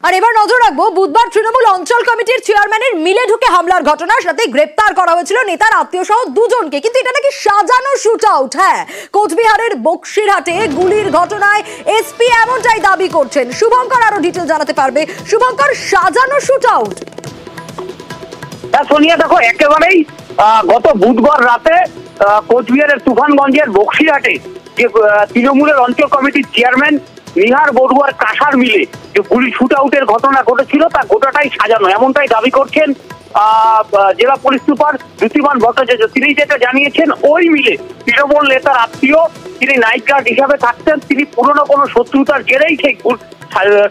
আর এবার নজর রাখবো বুধবার তৃণমূল অঞ্চল কমিটির চেয়ারম্যানের মিলে ঢুকে হামলার ঘটনার সাথে গ্রেপ্তার করা হয়েছিল নেতার আত্মীয় সহ দুজনকে, কিন্তু এটা নাকি সাজানো শুট আউট। হ্যাঁ, কোচবিহারের বক্সিরহাটে গুলির ঘটনায় এসপি এমনটাই দাবি করছেন। শুভঙ্কর আরো ডিটেল জানাতে পারবে। শুভঙ্কর, সাজানো শুট আউট? সোনিয়া, দেখো, একেবারেই গত বুধবার রাতে কোচবিহারের তুফানগঞ্জের বক্সিরহাটে যে তৃণমূলের অঞ্চল কমিটির চেয়ারম্যান নিহার বড়ুয়ার কাঁসার মিলে যে গুলি শুট আউটের ঘটনা ঘটেছিল তা গোটাটাই সাজানো, এমনটাই দাবি করছেন জেলা পুলিশ সুপার দ্যুতিমান ভট্টাচার্য। তিনি যেটা জানিয়েছেন, ওই মিলে তৃণমূল নেতার আত্মীয়, তিনি নাইট গার্ড হিসাবে থাকতেন, তিনি পুরনো কোনো শত্রুতার জেরেই সেই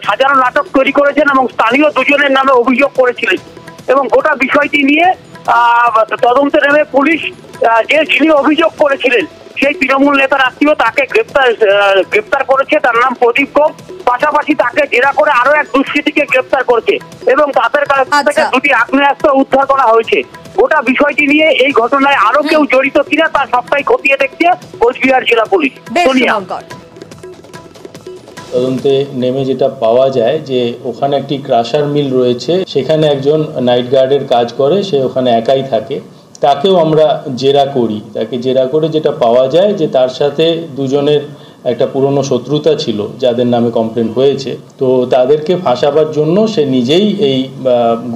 সাজানো নাটক তৈরি করেছেন এবং স্থানীয় দুজনের নামে অভিযোগ করেছিলেন। এবং গোটা বিষয়টি নিয়ে তদন্তে নেমে পুলিশ যিনি অভিযোগ করেছিলেন সেই তৃণমূল নেতার আত্মীয় তাকে গ্রেপ্তার করেছে। তার নাম প্রদীপ গোপ। পাশাপাশি তাকে জেরা করে আরো এক দুষ্কৃতীকে গ্রেপ্তার করেছে এবং তাদের কাছ থেকে দুটি আগ্নেয়াস্ত্র উদ্ধার করা হয়েছে। গোটা বিষয়টি নিয়ে এই ঘটনায় আরো কেউ জড়িত কিনা তা সবটাই খতিয়ে দেখছে কোচবিহার জেলা পুলিশ। তদন্তে নেমে যেটা পাওয়া যায় যে ওখানে একটি ক্রাশার মিল রয়েছে, সেখানে একজন নাইট গার্ডের কাজ করে, সে ওখানে একাই থাকে। তাকেও আমরা জেরা করি। তাকে জেরা করে যেটা পাওয়া যায় যে তার সাথে দুজনের একটা পুরনো শত্রুতা ছিল যাদের নামে কমপ্লেন হয়েছে। তো তাদেরকে ফাঁসাবার জন্য সে নিজেই এই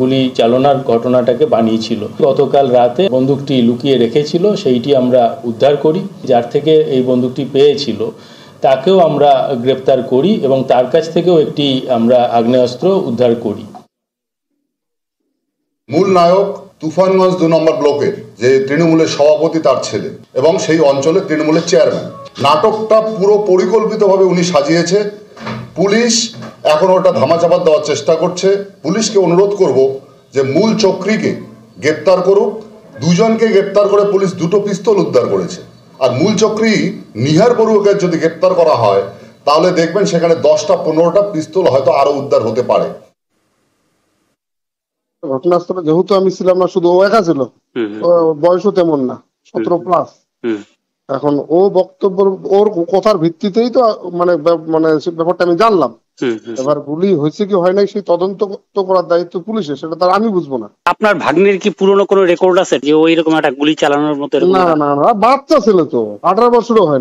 গুলি চালনার ঘটনাটাকে বানিয়েছিল। গতকাল রাতে বন্দুকটি লুকিয়ে রেখেছিল, সেইটি আমরা উদ্ধার করি। যার থেকে এই বন্দুকটি পেয়েছিল তাকেও আমরা গ্রেপ্তার করি এবং তার কাছ থেকেও একটি আমরা আগ্নেয়াস্ত্র উদ্ধার করি। মূল নায়ক তুফানগঞ্জ 2 নম্বর ব্লকের যে তৃণমূলের সভাপতি, তার ছেলে এবং সেই অঞ্চলের তৃণমূলের চেয়ারম্যান। নাটকটা পুরো পরিকল্পিতভাবে উনি সাজিয়েছে। পুলিশ এখন ওটা ধামাচাপা দেওয়ার চেষ্টা করছে। পুলিশকে অনুরোধ করব যে মূল চক্রীকে গ্রেপ্তার করুক। দুজনকে গ্রেপ্তার করে পুলিশ 2টো পিস্তল উদ্ধার করেছে। আর মূল চক্রী নিহার বড়ুয়াকে যদি গ্রেপ্তার করা হয় তাহলে দেখবেন সেখানে 10টা 15টা পিস্তল হয়তো আরো উদ্ধার হতে পারে। ঘটনাস্থলে যেহেতু আমি ছিলাম না, শুধু ও একা ছিল, বয়সও তেমন না, 17+। এখন ও বক্তব্য, ওর কথার ভিত্তিতেই তো মানে ব্যাপারটা আমি জানলাম। এবার গুলি হয়েছে কি হয় নাই সেই তদন্ত করার দায়িত্ব পুলিশের, সেটা তার আমি বুঝবো না। আপনার ভাগ্নের কি পুরনো কোনো রেকর্ড আছে যে ওই রকম একটা গুলি চালানোর মতো? না, বাচ্চা ছিল তো, 18 বছরও হয়নি।